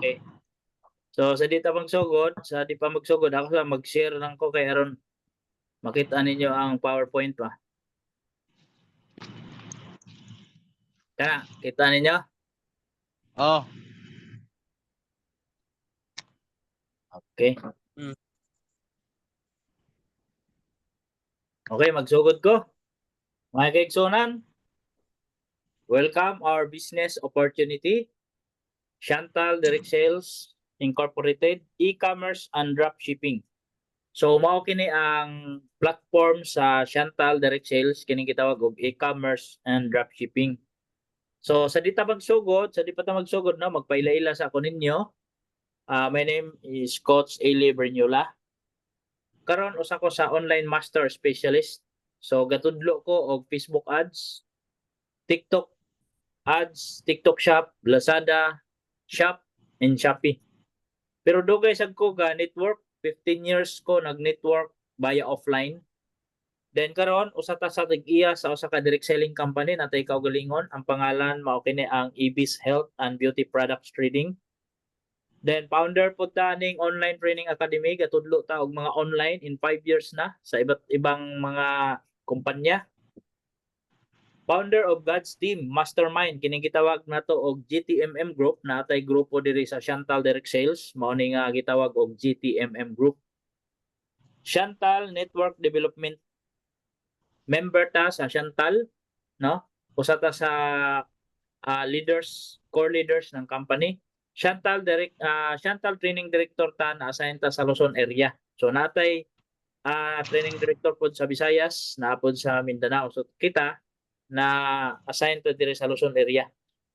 Okay. So sa di ta magsugod, sa di pa magsugod ako sa mag-share lang ko kay aron makita ninyo ang PowerPoint pa. Kana, kita ninyo? Oh. Okay. Mm. Okay, magsugod ko. Mga kaigsunan, welcome our business opportunity, Chantal Direct Sales Incorporated, e-commerce and dropshipping. So mao kini ang platform sa Chantal Direct Sales kining gitawag og e-commerce and dropshipping. So sa di ta magsugod, sa di pa ta magsugod no, magpaila-ila sa ako ninyo. My name is Coach Eli Bernyola. Karon usa ko sa online master specialist. So gatudlo ko og Facebook ads, TikTok ads, TikTok Shop, Lazada, Shop, and Shopee. Pero dugay sad ko ga network, 15 years ko nag-network via offline. Then karon usa ta sa tig-iya sa usa ka direct selling company natay kaugalingon, ang pangalan mao kini ang Ibis Health and Beauty Products Trading. Then founder po ta ning online training academy, gatudlo ta og mga online in 5 years na sa iba't ibang mga kumpanya. Founder of God's Team Mastermind, kining gitawag nato og GTMM Group, natay grupo diri sa Chantal Direct Sales, mao ni nga gitawag og GTMM Group. Chantal Network Development, member ta sa Chantal, no? Usa ta sa leaders, core leaders ng company. Chantal Training Director ta na assign ta sa Luzon area. So natay training director pod sa Visayas, naapod sa Mindanao. So kita na assign to diri sa Luzon area.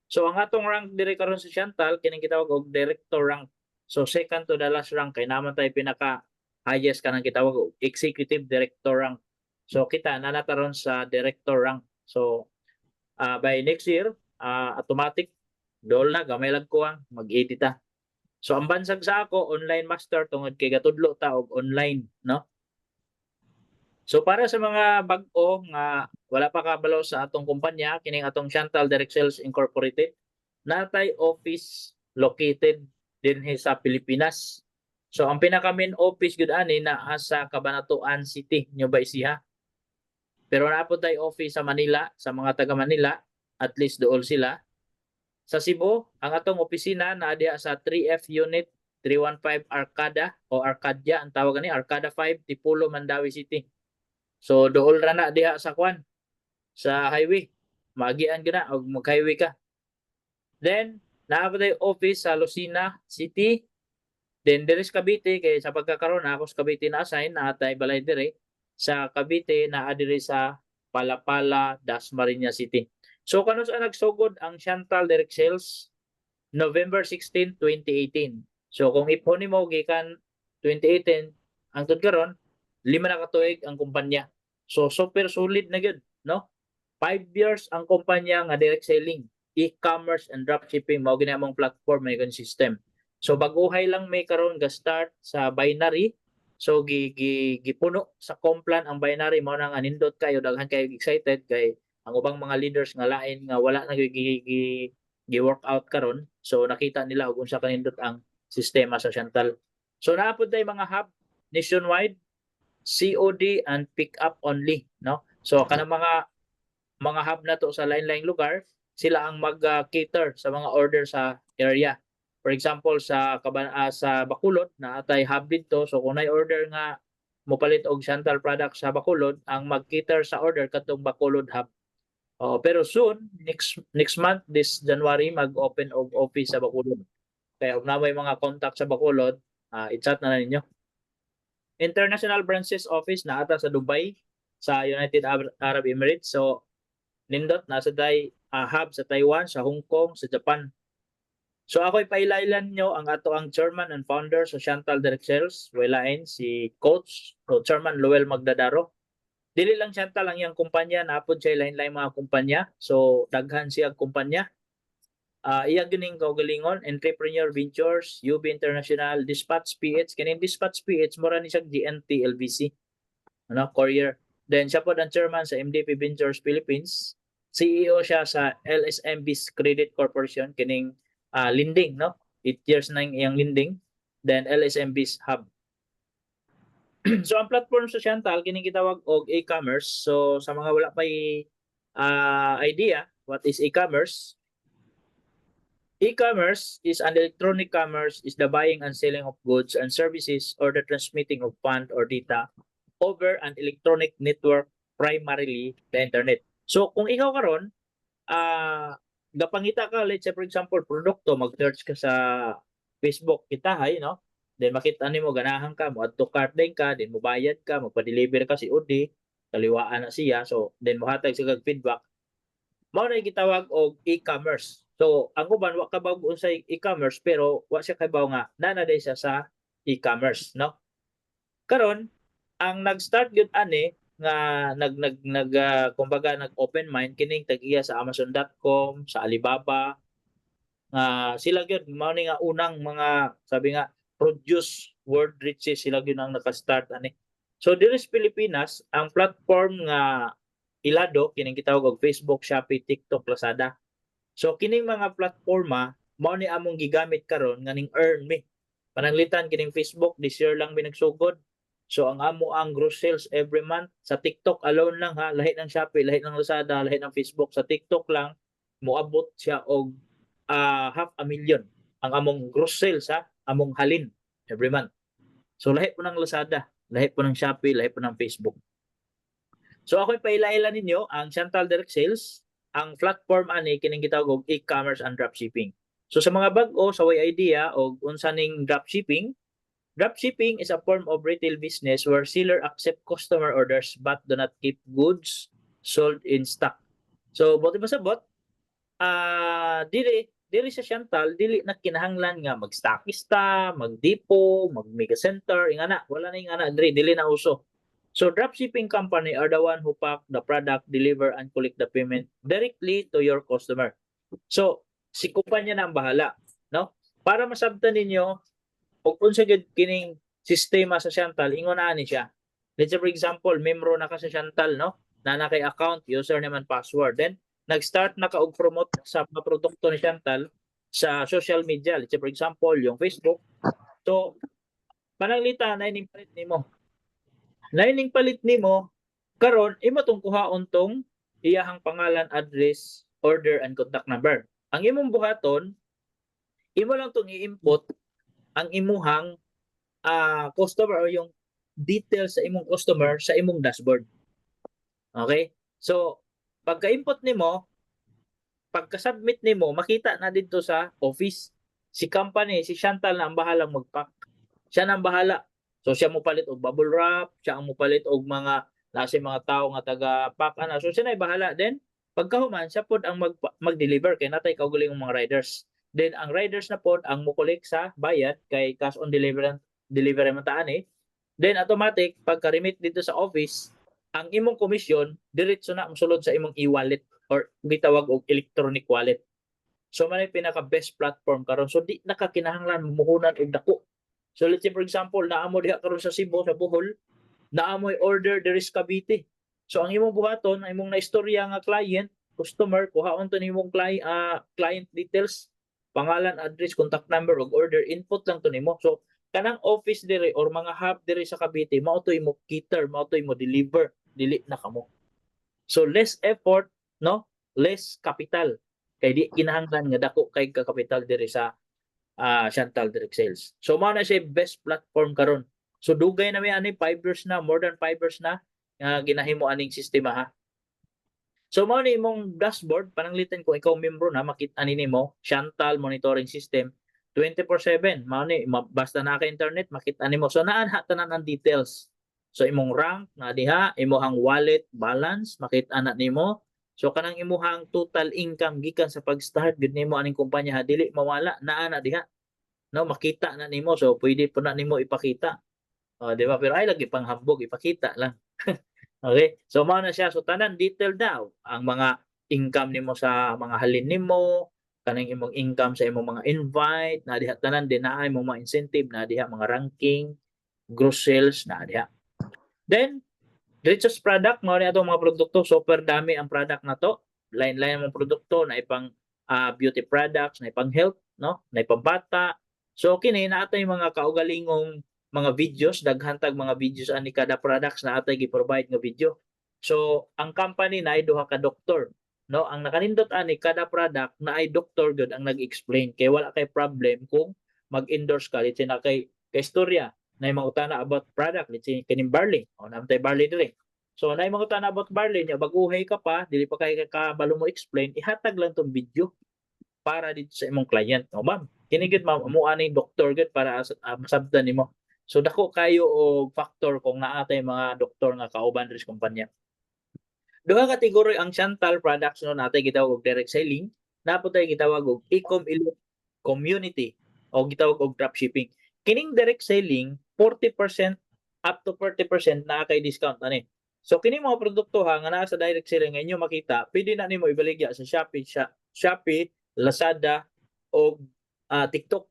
So ang atong rank diri karon sa Chantal kining gitawag og director rank. So second to the last rank kay naman tay pinaka highest kanang gitawag og executive director rank. So kita nanataron sa director rank. So by next year automatic dol na gamay lang ko ang mag-edit ta. So ang bansag sa ako online master tungod kay gatudlo ta og online, no? So para sa mga bag-o nga wala pa kabalo sa atong kumpanya kining atong Chantal Direct Sales Incorporated, natay office located dinhi sa Pilipinas. So ang pinaka main office gud ani naa sa Cabanatuan City, Nueva Ecija. Pero naapod tay office sa Manila, sa mga taga Manila, at least dool sila. Sa Cebu, ang atong opisina naa diha sa 3F Unit 315 Arcada o Arcadia ang tawag ni Arcada 5, Tipulo, Mandawi City. So dool ra na diha sa kwan sa highway. Magian gina og mag-highway ka. Then naa pa tay office sa Lucena City. Then diri sa Cavite kay sa pagkakaroon ako sa Cavite na assign na tay balay diri sa Cavite naa diri sa Palapala, Dasmariñas City. So kano sa nagsugod ang Chantal Direct Sales November 16, 2018. So kung ipon nimo gikan 2018 hangtod karon 5 na ka tuig ang kumpanya. So super solid na gyud, no? 5 years ang kumpanya nga direct selling, e-commerce and dropshipping mao gini among platform may system. So baguhay lang may karon ga start sa binary. So gipuno sa Complan ang binary mao nang anindot kayo daghan kayo excited kay ang ubang mga leaders nga lain nga wala na gi-workout karon. So nakita nila og unsa kanindot ang sistema sa Chantal. So naapod tay mga hub nationwide, COD and pick up only, no? So kanang mga hub na to sa lain-laing lugar, sila ang mag-cater sa mga order sa area. For example, sa Bacolod na atay hub dito, so kung may order nga mopalit og Chantal product sa Bacolod, ang mag-cater sa order katong Bacolod hub. Pero soon, next month, this January, mag-open og office sa Bacolod. Kaya kung may mga contact sa Bacolod, i-chat na ninyo. International branches office na ata sa Dubai, sa United Arab Emirates. So, nindot, nasa hub sa Taiwan, sa Hong Kong, sa Japan. So, ako'y pailailan nyo ang ato ang chairman and founder sa Chantal Direct Sales, walain si Coach o Chairman Luel Magdadaro. Dili lang Chantal ang iyang kumpanya, naapod siya lain-lain mga kumpanya. So, daghan siya kumpanya. Iya gining kaugalingon, Entrepreneur Ventures, UB International, Dispatch PH. Kining Dispatch PH, mura ni siya GNT LVC. Courier. Then siya po ang chairman sa MDP Ventures Philippines. CEO siya sa LSMB's Credit Corporation, kining lending, no? 8 years na yung lending. Then LSMB's hub. So ang platform sa Chantal kining gitawag og e-commerce. So sa mga wala pa idea what is e-commerce, e-commerce is an electronic commerce is the buying and selling of goods and services or the transmitting of fund or data over an electronic network, primarily the internet. So kung ikaw karon gapangita ka, let's say for example produkto, mag-search ka sa Facebook kitahay, no? Then makita nimo ganahan ka, mo adto card din ka, then mobayad ka, magpa-deliver ka si Udi, kaliwaan na siya. So then mohatag sa kag feedback. Mao na gitawag og e-commerce. So ang uban wa kabaw sa e-commerce pero wa siya kabaw nga nanaday siya sa e-commerce, no? Karon ang nag-start gyud ani nga kumbaga nag-open mind kining tag-iya sa Amazon.com, sa Alibaba, sila gyud mao ni nga unang mga sabi nga produce world riches, sila gyud ang naka-start ani. So diri sa Pilipinas ang platform nga ilado kining gitawag og Facebook, Shopee, TikTok, Lazada. So kining mga platforma mao ni among gigamit karon nga ning earn me. Pananglitan kining Facebook this year lang binagsugod. So ang amo ang gross sales every month sa TikTok alone lang ha, lahi ng Shopee, lahi ng Lazada, lahi ng Facebook, sa TikTok lang moabot siya og 500,000 ang among gross sales ha, among halin every month. So lahi po ng Lazada, lahi po ng Shopee, lahi po ng Facebook. So ako'y paila-ila ninyo ang Chantal Direct Sales, ang platform ani kining gitawag og e-commerce and dropshipping. So sa mga bag-o sa way idea og unsa ning dropshipping, dropshipping is a form of retail business where seller accept customer orders but do not keep goods sold in stock. So buti ba sabot? Dili sa Chantal, dili na kinahanglan nga mag-stockista, mag-depot, mag-mega center, ingana, wala na ingana dili na uso. So dropshipping company are the one who pack the product, deliver and collect the payment directly to your customer. So si kumpanya na ang bahala, no? Para masabtan ninyo og unsa gyud kining sistema sa Chantal, ingon ani siya. Let's say for example, membro na ka sa Chantal, no? Na kay account, username and password. Then nag-start na ka og promote sa mga produkto ni Chantal sa social media. Let's say for example, yung Facebook. So pananglita na ining palit nimo. Na ining palit nimo karon imo tong kuhaon tong iyahang pangalan, address, order and contact number. Ang imong buhaton, imo lang tong i-input ang imuhang customer or yung details sa imong customer sa imong dashboard. Okay? So, pagka-input nimo, pagka-submit nimo, makita na dito sa office. Si company, si Chantal na ang bahalang mag-pack. Siya na ang bahala. So, siya mo palit og bubble wrap, siya ang mo palit og mga nasa mga tao nga taga-pack ana. So, siya na bahala. Then, pagkahuman, siya pod ang mag-deliver kay natay kaugaling ng mga riders. Then ang riders na pod ang mo-collect sa bayad kay cash on delivery man taan eh. Then automatic pagka-remit dito sa office, ang imong komisyon diretso na mosulod sa imong e-wallet or gitawag og electronic wallet. So man pinaka best platform karon. So di nakakinahanglan muhunan og dako. So let's say for example, naamo diha karon sa Cebu, sa Bohol, naamoy order diri sa Cavite. So ang imong buhaton, ang imong naistorya nga client, customer, kuhaon to nimong client details, pangalan, address, contact number ug order, input lang to nimo. So kanang office dire or mga hub dire sa Cavite, mao to imo cater, mao to imo deliver, dili na kamo. So less effort, no? Less capital. Kay di kinahanglan nga dako kay ka capital dire sa Chantal Direct Sales. So mao na siya best platform karon. So dugay na may ani 5 years na, more than 5 years na ginahimo aning sistema ha. So mao ni imong dashboard, pananglitan kung ikaw membro na, makita nimo Chantal monitoring system 24/7. Mao ni basta na ka internet makita nimo. So naan tanan ang details. So imong rank na diha, imong wallet balance makita na nimo. So kanang imong total income gikan sa pag-start gid nimo aning kumpanya ha, dili mawala, naa na diha. No, makita na nimo. So pwede po na nimo ipakita. Di ba? Pero ay lagi panghambog, ipakita lang. Okay? So mao na siya. So tanan detail daw ang mga income nimo sa mga halin nimo, kanang imong income sa imong mga invite, na diha tanan din na imong mga incentive, na diha mga ranking, gross sales na diha. Then diretso sa product, mao ni atong mga produkto, super dami ang product na to. Line-line ang produkto na ipang beauty products, na ipang health, no? Na ipang bata, So kini naatay mga kaugalingong mga videos, daghan tag mga videos ani kada products na atay gi-provide nga video. So ang company na ay duha ka doktor, no? Ang nakanindot ani kada product na ay doktor gud ang nag-explain kay wala kay problem kung mag-endorse ka litsi na kay istorya na mga utana about product litsi kining barley. O namtay barley diri. So na mga utana about barley nya baguhay ka pa, dili pa kay kabalo mo explain, ihatag lang tong video para dito sa imong client. No, ma'am. Kini gid ma'am amo ani doktor gid para masabtan nimo. So dako kayo og factor kung naa tay mga doktor nga kauban diri sa kumpanya. Duha kategory ang Chantal products no natay gitawag og direct selling, napod tay gitawag og e-com elite community o gitawag og dropshipping. Kining direct selling 40% up to 40% naa kay discount ani. So kini mga produkto ha nga naa sa direct selling nga inyo makita, pwede na nimo ibaligya sa Shopee, Lazada o TikTok.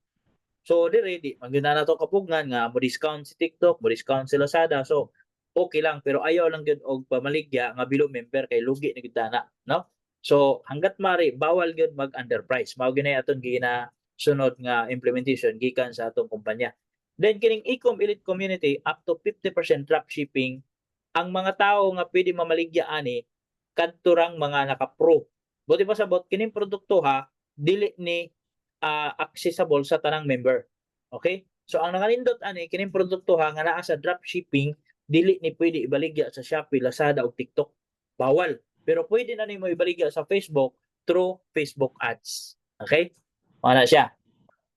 So dire di man gyud na nato kapugngan nga mo discount si TikTok, mo discount si Lazada. So okay lang pero ayaw lang gyud og pamaligya nga below member kay lugi na gyud na, no? So hangga't mari bawal gyud mag-underprice. Mao gyud aton sunod nga implementation gikan sa atong kumpanya. Then kining e-com elite community up to 50% drop shipping, ang mga tao nga pwede mamaligya ani kadturang mga naka-pro. Buti pa sabot kining produkto ha dili ni accessible sa tanang member. Okay? So ang nakalindot ani kining produkto ha nga naa sa drop shipping dili ni pwede ibaligya sa Shopee, Lazada o TikTok. Bawal. Pero pwede na nimo ibaligya sa Facebook through Facebook ads. Okay? Wala siya.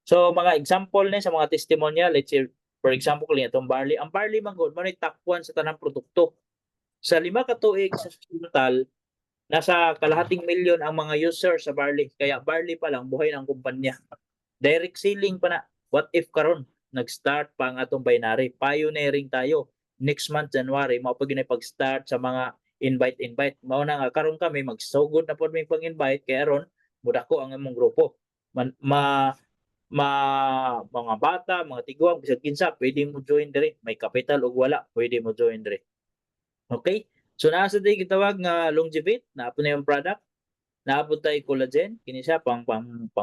So mga example ni sa mga testimonial, let's say for example kini atong barley. Ang barley manggod mo ni top 1 sa tanang produkto. Sa 5 ka tuig sa total, nasa kalahating milyon ang mga users sa barley. Kaya barley pa lang buhay ng kumpanya. Direct selling pa na. What if karon nag-start pa ang atong binary? Pioneering tayo. Next month January mao pa gyud pag-start sa mga invite. Mao na nga karon kami magsugod na pod may pang-invite kay aron mudako ang imong grupo. Mga bata, mga tiguang, bisag kinsa pwede mo join diri. May capital o wala, pwede mo join diri. Okay? So nasa day gitawag nga Longevit, naapod na yung product. Naapod tay collagen, kini siya pang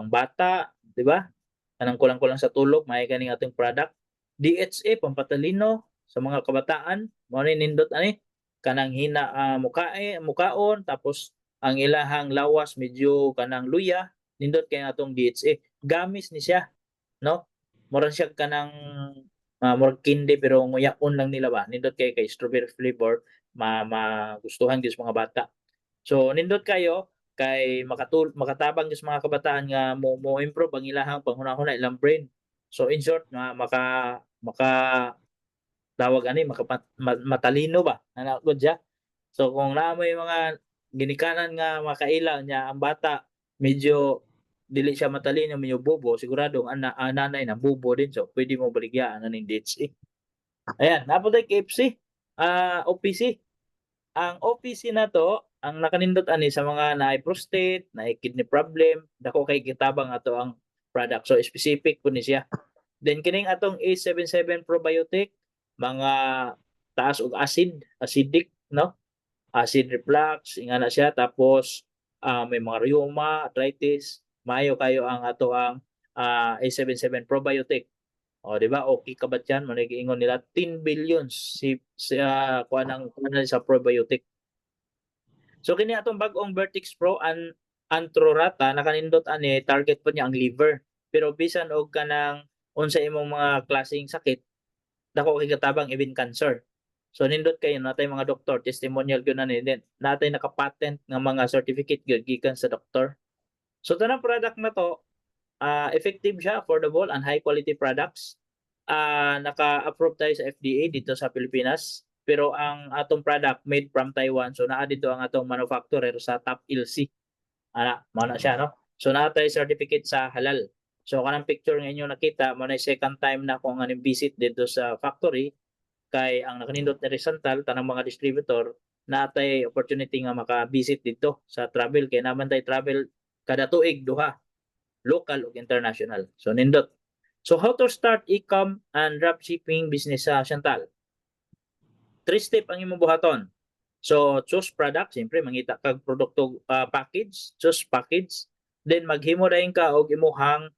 bata, di ba? Kanang kulang-kulang sa tulog, may kaning ating product. DHA pampatalino sa mga kabataan, mo ni nindot ani kanang hina mukaon tapos ang ilahang lawas medyo kanang luya, nindot kay atong DHA. Gamis ni siya, no? Mura siya kanang murag kindi pero nguyaon lang nila ba. Nindot kay strawberry flavor, magustuhan gyud mga bata. So nindot kayo kay makatabang gyud mga kabataan nga mo improve ang ilahang panghunahuna ilang brain. So in short nga maka tawag ani matalino ba ana gud siya. So kung naa may mga ginikanan nga makaila niya ang bata medyo dili siya matalino medyo bobo, siguradong ang nanay na bobo din, so pwede mo baligyan ning DHA. Ayan, napod KFC, OPC. Ang OPC na to, ang nakanindot ani sa mga naay prostate, naay kidney problem, dako kay kitabang ato ang product. So specific po ni siya. Then kining atong A77 probiotic, mga taas og acidic, no? Acid reflux, inga na siya. Tapos may mga rheuma, arthritis, maayo kayo ang ato ang A77 probiotic. O di ba? Okay ka ba diyan? Manigiingon nila 10 billion kuan sa probiotic. So kini atong bag-ong Vertex Pro Antrorata nakanindot ani target po niya ang liver. Pero bisan og kanang unsa imong mga klaseng sakit, dako kay katabang even cancer. So nindot kayo natay mga doktor testimonial gyud na din. Natay naka-patent nga mga certificate gyud gikan sa doktor. So tanang product na to effective siya, affordable and high quality products. Naka-approve tayo sa FDA dito sa Pilipinas. Pero ang atong product made from Taiwan. So naa dito ang atong manufacturer sa Top LC. Mao na siya, no? So naa tayo certificate sa halal. So kanang picture nga inyo nakita, mo na second time na ako nga visit dito sa factory kay ang nakanindot ni Rizantal tanang mga distributor natay opportunity nga maka-visit dito sa travel kay naman tay travel kada tuig duha, local ug international. So nindot. So how to start e-com and dropshipping business sa Chantal? 3 step ang imong buhaton. So choose product, siyempre mangita kag produkto package, choose package. Then maghimo dayon ka og imuhang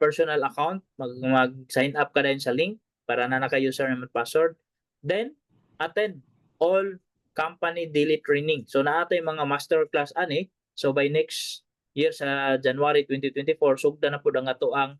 personal account, mag-sign up ka din sa link para na naka-username and password. Then, attend all company daily training. So, naatay mga masterclass ani. So, by next year sa January 2024, sugda na po ang ato ang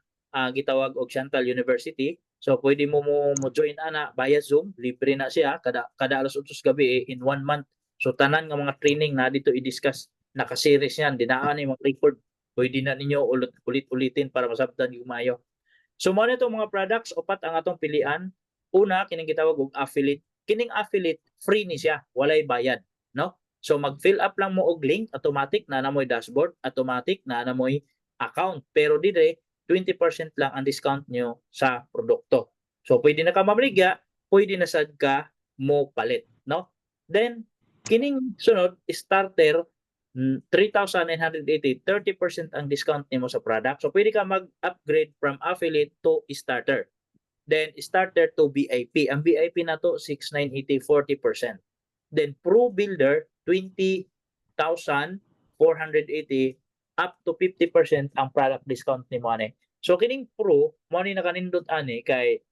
gitawag og Chantal University. So, pwede mo join ana via Zoom. Libre na siya. Kada alas 8 gabi in 1 month. So, tanan nga mga training na dito i-discuss. Naka-series yan. Dinaan yung mga record. Pwede na ninyo ulit-ulitin para masabtan yung mayo. So, mo na itong mga products, upat ang atong pilian. Una, kining gitawag og affiliate. Kining affiliate, free ni siya. Walay bayad. No? So, mag-fill up lang mo og link, automatic na namoy dashboard, automatic na namoy account. Pero dire, 20% lang ang discount nyo sa produkto. So, pwede na ka mamligya, pwede na sad ka mo palit. No? Then, kining sunod, starter, 3,980, 30% ang discount nimo sa product. So, pwede ka mag-upgrade from affiliate to starter. Then, starter to VIP. Ang VIP na to, 6,980, 40%. Then, Pro Builder, 20,480, up to 50% ang product discount ni mo ani. So, kining Pro, mo ni nakanindot ani kay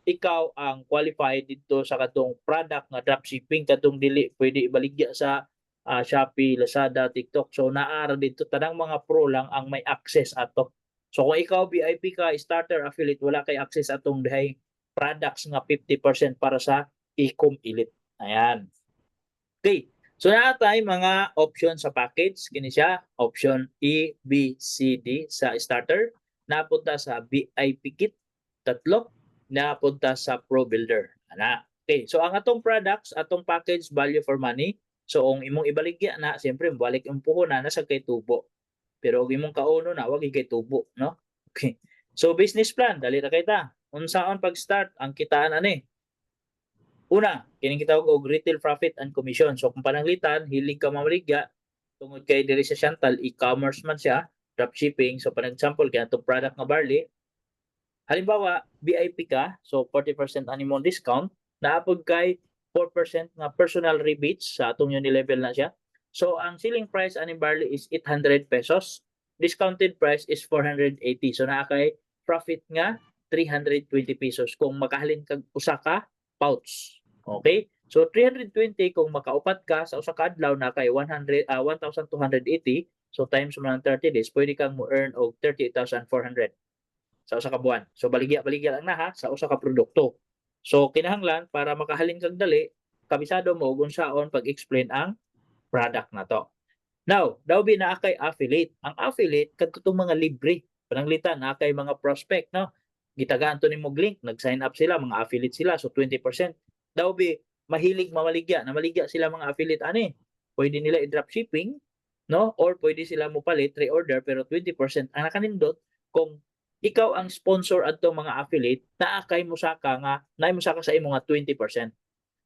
ikaw ang qualified dito sa katong product nga dropshipping, katong dili pwede ibaligya sa Shopee, Lazada, TikTok. So, naara dito, tanang mga pro lang ang may access ato. So, kung ikaw VIP ka, starter, affiliate, wala kay access atong dahay products nga 50% para sa e-com elite. Ayan. Okay. So, naatay mga option sa package. Kini siya, option E, B, C, D sa starter. Napunta sa VIP kit, tatlo. Napunta sa Pro Builder. Ana. Okay. So, ang atong products, atong package, value for money. So, kung imong ibaligya na, siyempre, balik yung puhunan na sa kay tubo. Pero kung imong kauno na, wag kay tubo, no? Okay. So, business plan, dali na kita. Unsaon pag-start, ang kitaan ani. Una, kining kitawag og retail profit and commission. So, kung pananglitan, hilig ka mamaligya, tungod kay diri sa Chantal, e-commerce man siya, dropshipping. So, panag-sample kaya itong product nga barley. Halimbawa, VIP ka, so 40% animal discount, naapod kay 4% nga personal rebates sa atong uni-level na siya. So, ang selling price ani barley is 800 pesos. Discounted price is 480. So, naakay profit nga 320 pesos kung makahalin kag usa ka pouch. Okay? So, 320 kung makaupat ka sa usa ka adlaw na kay 1,280. So, times mo ng 30 days, pwede kang mo-earn og 38,400 sa usa ka buwan. So, baligya lang na ha sa usa ka produkto. So, kinahanglan para makahalin kag dali, kabisado mo kung saon pag-explain ang product na to. Now, daw na kay affiliate. Ang affiliate kadtong mga libre. Pananglitan na kay mga prospect, no? Gitagaan to nimo link, nag-sign up sila, mga affiliate sila, so 20%. Daw mahilig mamaligya, namaligya sila mga affiliate ani. Pwede nila i-drop shipping, no? Or pwede sila mo palit, reorder, pero 20% ang nakanindot kung ikaw ang sponsor adto mga affiliate, naakay mo saka nga, naay mo saka sa imo nga 20%.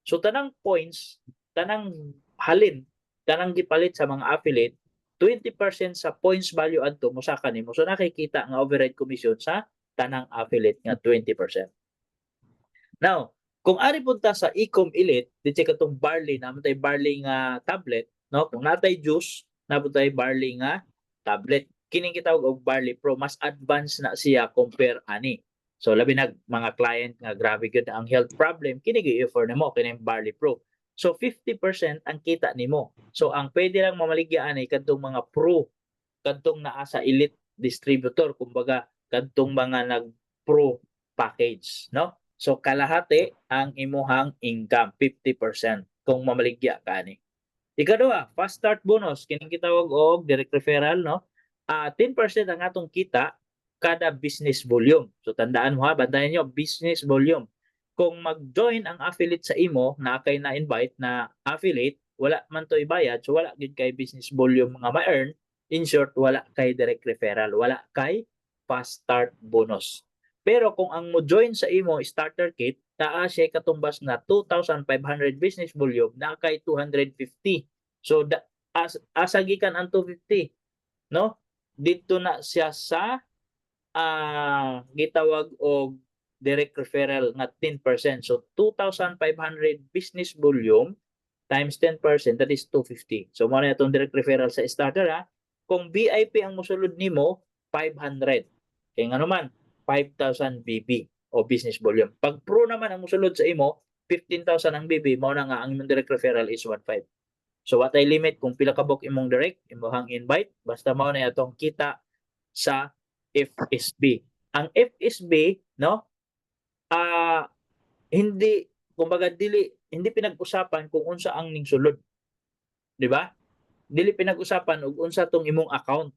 So tanang points, tanang halin, tanang gipalit sa mga affiliate, 20% sa points value adto mo saka nimo. So nakikita nga override commission sa tanang affiliate nga 20%. Now, kung ari punta sa e-com elite, dito katong barley, naman tayo barley nga tablet, no? Kung natay juice, naman tayo barley nga tablet. Kining kitawag og barley pro, mas advanced na siya compare ani. So labi na mga client nga grabe gyud ang health problem, kini gi-offer nimo kining barley pro. So 50% ang kita nimo. So ang pwede lang mamaligya ani kadtong mga pro, kadtong naa sa elite distributor, kumbaga kadtong mga nag-pro package, no? So kalahati ang imuhang income, 50% kung mamaligya ka ani. Ikaduha, fast start bonus, kining kitawag og direct referral, no? 10% ang atong kita kada business volume. So tandaan mo ha, bantayan nyo, business volume. Kung mag-join ang affiliate sa imo, na kay na-invite na affiliate, wala man to ibayad, so wala gid kay business volume nga ma-earn. In short, wala kay direct referral, wala kay fast start bonus. Pero kung ang mo join sa imo starter kit, taa siya katumbas na 2,500 business volume, na kay 250. So asagikan ang 250, no? Dito na siya sa gitawag og direct referral nga 10%. So 2,500 business volume times 10%, that is 250. So mo na itong direct referral sa starter ha. Kung VIP ang mosulod nimo, 500. Kaya nga naman 5,000 BB o business volume. Pag pro naman ang musulod sa imo 15,000 ang BB, mao na nga ang imong direct referral is 1.5. So what I limit kung pila ka book imong direct, imong invite, basta mao na atong kita sa FSB. Ang FSB, no? Hindi kumbaga hindi pinag-usapan kung unsa ang ning sulod. Di ba? Dili pinag-usapan og unsa tong imong account.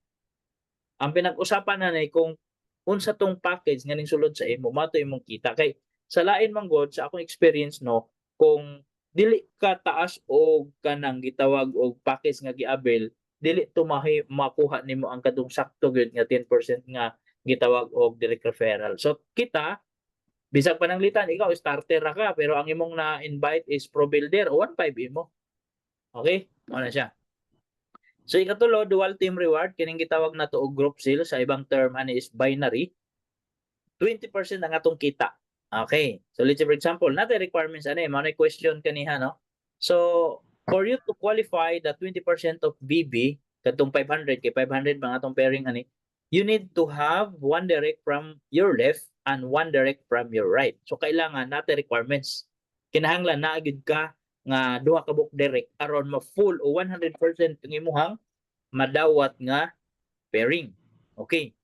Ang pinag-usapan na nay kung unsa tong package nga ning sulod sa imo, mato imong kita kay sa lain man god sa akong experience no, kung dili ka taas og kanang gitawag og package nga giabel, dili to makuha nimo ang kadung sakto gyud nga 10% nga gitawag og direct referral. So kita bisag pananglitan ikaw starter ra ka pero ang imong na-invite is pro builder o 1.5 imo. Okay? Ano siya? So ikatulo, dual team reward kining gitawag nato og group sale, sa ibang term ani is binary. 20% ang atong kita. Okay. So let's say for example, natin requirements ani, mao na question kaniha no. So for you to qualify the 20% of BB katong 500 kay 500 bang atong pairing ani, you need to have one direct from your left and one direct from your right. So kailangan natin requirements. Kinahanglan naa gyud ka nga duha ka book direct aron ma-full o 100% ang imuhang madawat nga pairing. Okay.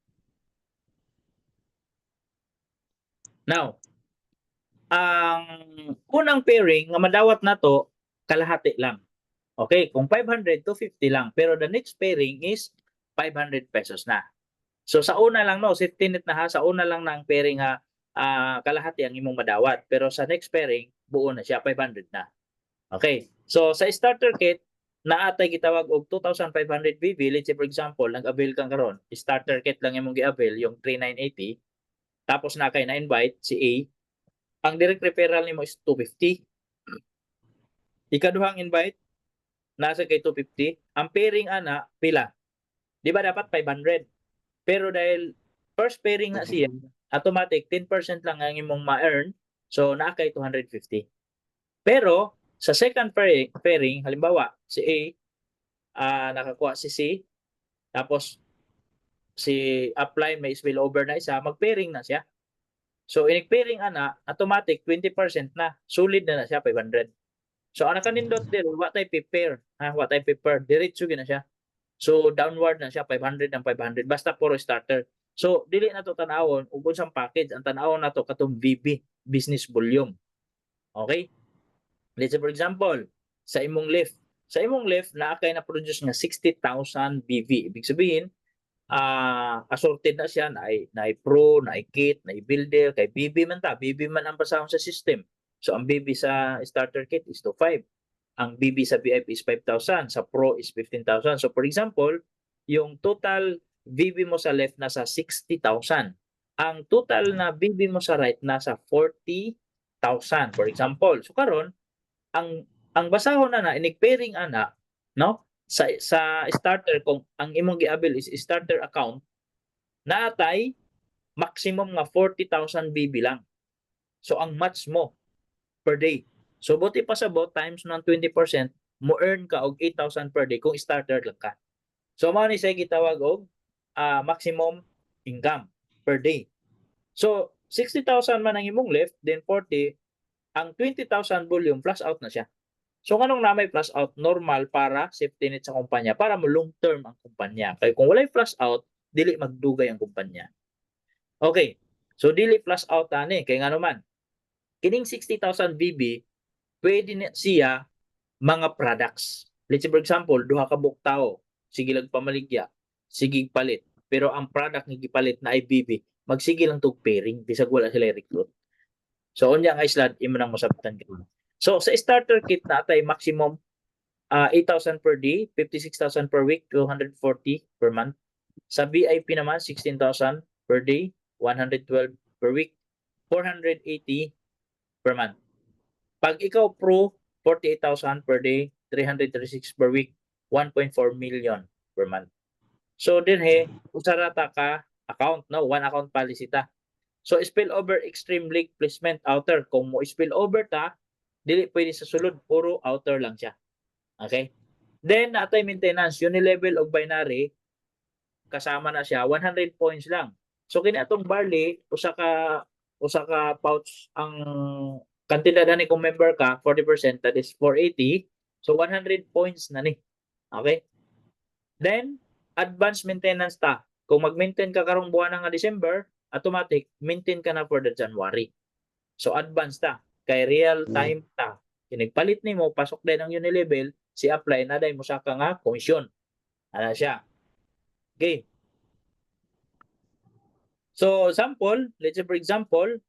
Now, ang unang pairing nga madawat nato kalahati lang. Okay, kung 500 to 50 lang, pero the next pairing is 500 pesos na. So sa una lang no, safety net na ha, sa una lang na ang pairing ha, kalahati ang imong madawat, pero sa next pairing buo na siya 500 na. Okay. So sa starter kit naatay gitawag og 2,500 BB, let's say for example, nag-avail kang karon, starter kit lang imong gi-avail yung 3,980. Tapos na kay na-invite si A, ang direct referral nimo is 250. Ikaduhang invite nasa kay 250. Ang pairing ana pila? Di ba dapat 500? Pero dahil first pairing na siya, automatic 10% lang ang imong ma-earn. So naa kay 250. Pero sa second pairing, halimbawa si A nakakuha si C, tapos si apply may spillover na isa, mag-pairing na siya. So inig-pairing ana, automatic 20% na, solid na siya 500. So ana kanindot din, what type pair, what type pair, diretso gina siya. So downward na siya 500 and 500 basta puro starter. So dili na to tan-awon ug unsang package, ang tan-awon nato katong BB, business volume. Okay? Let's say for example, sa imong lift naa kay na produce nga 60,000 BV. Ibig sabihin, assorted na siya, na pro, na kit, na builder, kay BB man ta, BB man ang pasahon sa system. So ang BB sa starter kit is to 5. Ang BB sa VIP is 5,000, sa pro is 15,000. So for example, yung total BB mo sa left nasa 60,000. Ang total na BB mo sa right nasa 40,000 for example. So karon ang basahon na inig-pairing ana no sa starter, kung ang imong giabil is starter account, naatay maximum nga 40,000 BB lang. So ang match mo per day. So buti pa sa bot times ng 20%, mo earn ka og 8,000 per day kung starter lang ka. So mao ni say gitawag og maximum income per day. So 60,000 man ang imong left, then 40, ang 20,000 volume plus out na siya. So kanong na may plus out, normal para safety net sa kumpanya, para mo long term ang kumpanya. Kaya kung walay plus out, dili magdugay ang kumpanya. Okay. So dili plus out ani kay nga naman kining 60,000 BB pwede na siya mga products. Let's say for example, duha ka buok tao, sige lang pamaligya, sige palit. Pero ang product nga gipalit na ay BB, magsige lang tog pairing bisag wala sila recruit. So unya nga island imo nang masabtan ka. So sa starter kit natay maximum 8,000 per day, 56,000 per week, 240 per month. Sa VIP naman 16,000 per day, 112 per week, 480 per month. Pag ikaw pro, 48,000 per day, 336 per week, 1.4 million per month. So din usarata ka account no, one account policy ta. So spillover extreme league placement outer, kung mo spillover ta, dili pwede sa sulod, puro outer lang siya. Okay? Then natay maintenance, unilevel og binary, kasama na siya 100 points lang. So kini atong barley usa ka pouch ang kantidad ani kung member ka 40% that is 480. So 100 points na ni. Okay? Then advance maintenance ta. Kung mag-maintain ka karong buwan nga December, automatic maintain ka na for the January. So advance ta kay real time ta. Kinigpalit nimo pasok din ang Unilevel, si apply na day mo sa ka nga komisyon. Ana siya. Okay. So sample, let's say for example,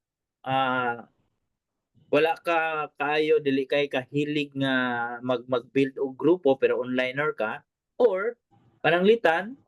wala ka kaayo dili kay kahilig nga mag-build og grupo pero onliner ka or pananglitan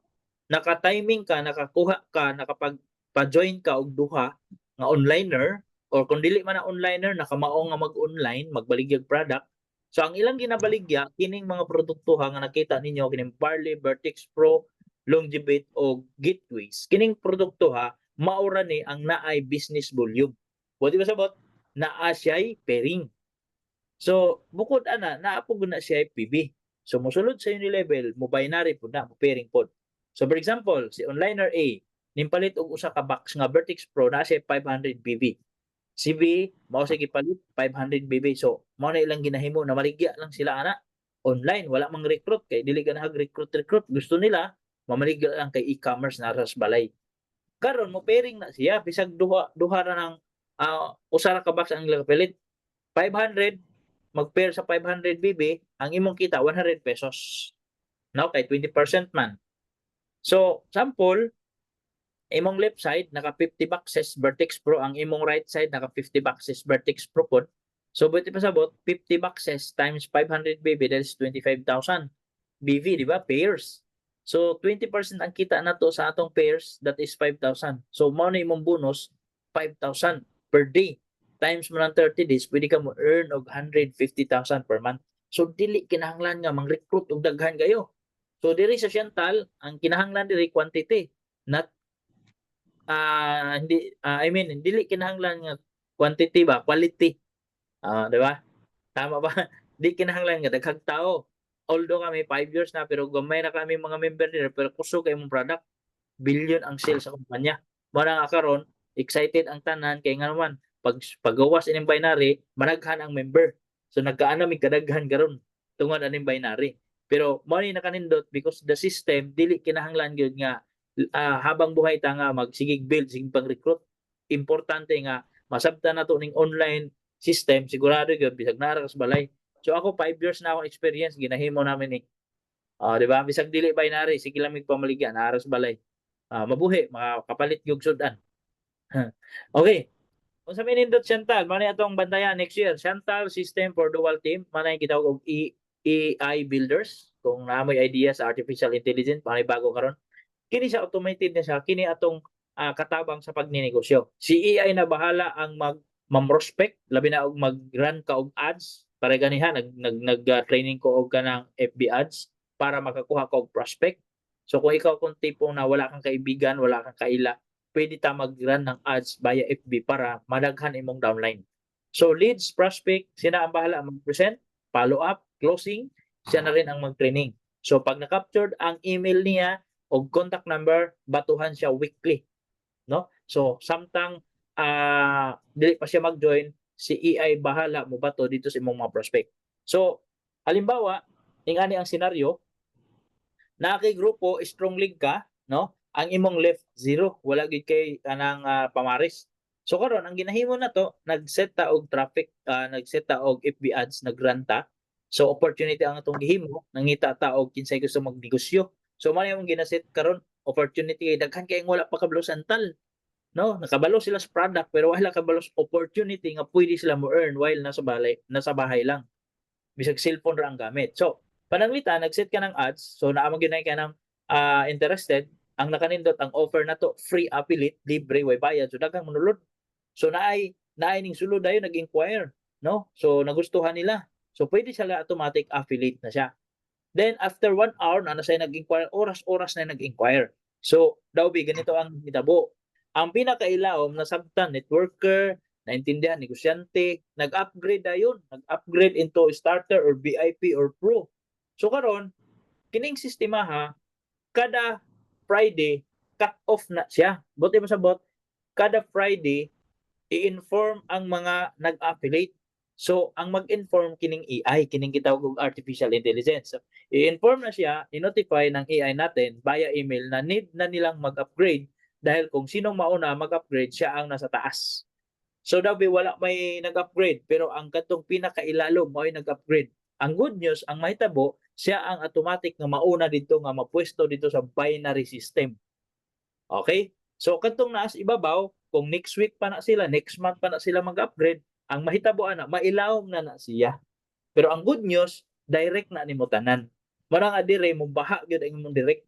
naka-timing ka, nakakuha ka, nakapag-join ka og duha nga onliner or kung dili man na onliner nakamao nga mag-online, magbaligyag product. So ang ilang ginabaligya kining mga produkto nga nakita ninyo kining Barley, Vertex Pro, Longevit o Gateways. Kining produkto maura ni ang naay business volume. Pwede ba sabot? Naa siya'y pairing. So bukod ana naa po na siya PB. So mosulod sa Unilevel, mo binary po na, mo pairing po. So for example, si onliner A, nimpalit og usa ka box nga Vertex Pro na siya 500 BB. Si B, mao sige palit 500 BB. So mao na ilang ginahimo na maligya lang sila ana online, wala mang recruit kay dili ganahag recruit. Gusto nila mamaligya lang kay e-commerce na ras balay. Karon mo pairing na siya bisag duha ra ng usa ra ka box ang ilang palit. 500 mag-pair sa 500 BB, ang imong kita 100 pesos. Now kay 20% man. So, sample, imong left side naka 50 boxes Vertex Pro, ang imong right side naka 50 boxes Vertex Pro pod. So, buti pa sabot 50 boxes times 500 BB, that is 25,000 BV, di ba? Pairs. So, 20% ang kita nato sa atong pairs, that is 5,000. So, mao na imong bonus 5,000 per day. Times mo ng 30 days, pwede ka mo earn og 150,000 per month. So, dili kinahanglan nga mang-recruit og daghan kayo. So, diri sa Siantal, ang kinahanglan diri quantity, not dili kinahanglan nga quantity ba, quality. Di ba? Tama ba? Di kinahanglan nga daghang tao. Although kami 5 years na pero gamay na kami mga member nila pero kusog kay imong product, billion ang sales sa kumpanya. Mara nga karon, excited ang tanan kay nga naman paggawas ining binary, managhan ang member. So nagkaana mi kadaghan karon tungod aning binary. Pero mao ni nakanindot because the system dili kinahanglan gyud nga habang buhay ta nga magsigig build sigig pang-recruit. Importante nga masabtan nato ning online system, sigurado gyud bisag nara kas balay. So ako 5 years na akong experience ginahimo namin ni. Di ba? Bisag dili binary, sige lang mig pamaligya nara sa balay. Mabuhi, makapalit gyud sudan. Okay. Kung sa minindot Siantal, manay atong bantayan next year. Siantal System for Dual Team, manay kitawag og AI Builders. Kung naamoy idea sa artificial intelligence, manay bago karon. Kini sa automated na siya, kini atong katabang sa pagninegosyo. Si AI na bahala ang mag-prospect, labi na og mag-run ka og ads. Para ganiha, nag-training ko og kanang FB ads para makakuha ka og prospect. So kung ikaw kung tipong na wala kang kaibigan, wala kang kaila, pwede ta mag-run ng ads via FB para madaghan imong downline. So leads, prospect, sila ang bahala mag-present, follow up, closing, siya na rin ang mag-training. So pag na-captured ang email niya o contact number, batuhan siya weekly. No? So samtang dili pa siya mag-join, si AI bahala mo bato dito sa imong mga prospect. So halimbawa, ingani ang senaryo, na kay grupo strong league ka, no? Ang imong left zero, wala gid kay kanang pamaris. So karon ang ginahimo na to, nag-set ta og traffic, nag-set ta og FB ads, nag-run ta. So opportunity ang atong gihimo, nangita ta og kinsay gusto magnegosyo. So man yung ginaset karon, opportunity daghan kay wala pa kabalo santal. No, nakabalo sila sa product pero wala kabalo sa opportunity nga pwede sila mo earn while nasa bahay lang. Bisag cellphone ra ang gamit. So pananglita nag-set ka ng ads, so naamang gyud ka ng interested, ang nakanindot ang offer na to free affiliate, libre way bayad, so daghang manulod. So naay ning sulod dayon nag-inquire, no? So nagustuhan nila. So pwede sila automatic affiliate na siya. Then after 1 hour na say nag-inquire, oras-oras na nag-inquire. So daw ganito ang hitabo. Ang pinakailawom na sabtan networker, naintindihan negosyante, nag-upgrade dayon, nag-upgrade into starter or VIP or pro. So karon kining sistema kada Friday cut off na siya. Buti mo sabot, kada Friday i-inform ang mga nag-affiliate. So ang mag-inform kining AI, kining gitawag og artificial intelligence. So, i-inform na siya, i-notify ng AI natin via email na need na nilang mag-upgrade dahil kung sinong mauna mag-upgrade siya ang nasa taas. So daw wala may nag-upgrade pero ang katong pinakailalom mo ay nag-upgrade. Ang good news, ang mahitabo, siya ang automatic nga mauna dito nga mapwesto dito sa binary system. Okay? So katong naas ibabaw, kung next week pa na sila, next month pa na sila mag-upgrade, ang mahitaboan na mailawom na siya. Pero ang good news, direct na nimo tanan. Mara nga dire mo baha gyud ang imong direct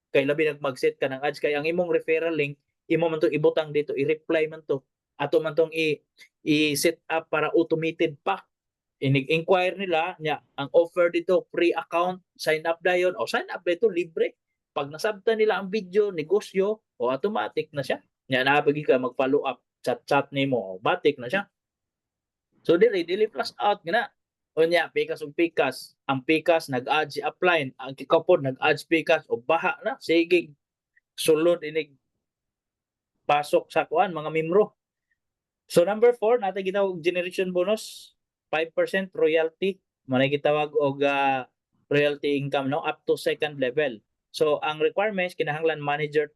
kay labi nag-mag-set ka ng ads kay ang imong referral link imo man to ibutang dito, i-reply man to, ato man tong i-set up para automated pa. Inig-inquire nila nya ang offer dito free account, sign up dayon o sign up dito libre. Pag nasabtan nila ang video, negosyo, o automatic na siya. Nya napagi ka mag-follow up, chat-chat nimo, automatic na siya. So dili plus out gina. Unya pikas ug pikas, ang pikas nag-add si upline, ang kikapod nag-add si pikas o baha na sige sulod inig pasok sa kuan mga membro. So number 4 natin gitawag generation bonus, 5% royalty, manay gitawag og royalty income no up to second level. So ang requirements kinahanglan manager